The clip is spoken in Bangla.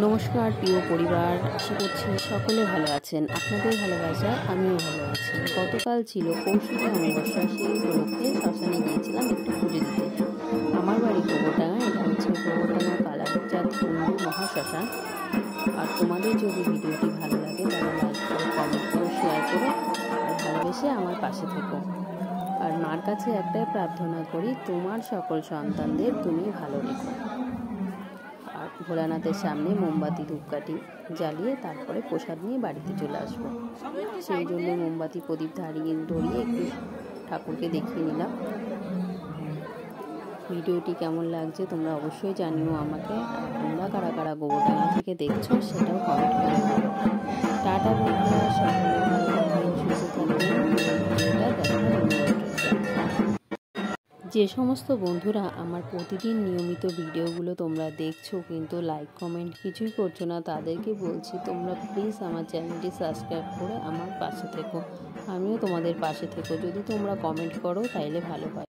নমস্কার প্রিয় পরিবার, আশা করছি সকলে ভালো আছেন। আপনাদের ভালোবাসায় আমিও ভালো আছি। গতকাল ছিল কৌশিকী অমাবস্যা, সেই উপলক্ষে শ্মশানে গিয়েছিলাম একটু পুজো দিতে। আমার বাড়ি গোবরডাঙ্গা, এটা হচ্ছে গোবরডাঙ্গা কালাচাঁদ কুণ্ডু মহাশ্মশান। আর তোমাদের যদি ভিডিওটি ভালো লাগে তাহলে লাইক করো, কমেন্ট করো, শেয়ার করো আর ভালোবেসে আমার পাশে থেকো। আর মার কাছে একটাই প্রার্থনা করি, তোমার সকল সন্তানদের তুমি ভালো রেখো। আর ভোলানাথের সামনে মোমবাতি ধূপকাঠি জ্বালিয়ে তারপরে প্রসাদ নিয়ে বাড়িতে চলে আসবো। সেই জন্য মোমবাতি প্রদীপ ধরিয়ে একটু ঠাকুরকে দেখিয়ে নিলাম। ভিডিওটি কেমন লাগছে তোমরা অবশ্যই জানিও আমাকে। আর তোমরা কারা কারা গোবরডাঙ্গা থেকে দেখছো সেটাও কমেন্ট করে বলো। টাটা বন্ধুরা, সকলে ভালো থাকবেন, সুস্থ থাকবেন। যে সমস্ত বন্ধুরা আমার প্রতিদিন নিয়মিত ভিডিওগুলো তোমরা দেখছো কিন্তু লাইক কমেন্ট কিছুই করছো না, তাদেরকে বলছি তোমরা প্লিজ আমার চ্যানেলটি সাবস্ক্রাইব করে আমার পাশে থেকো। আমিও তোমাদের পাশে থেকো। যদি তোমরা কমেন্ট করো তাইলে ভালো হয়।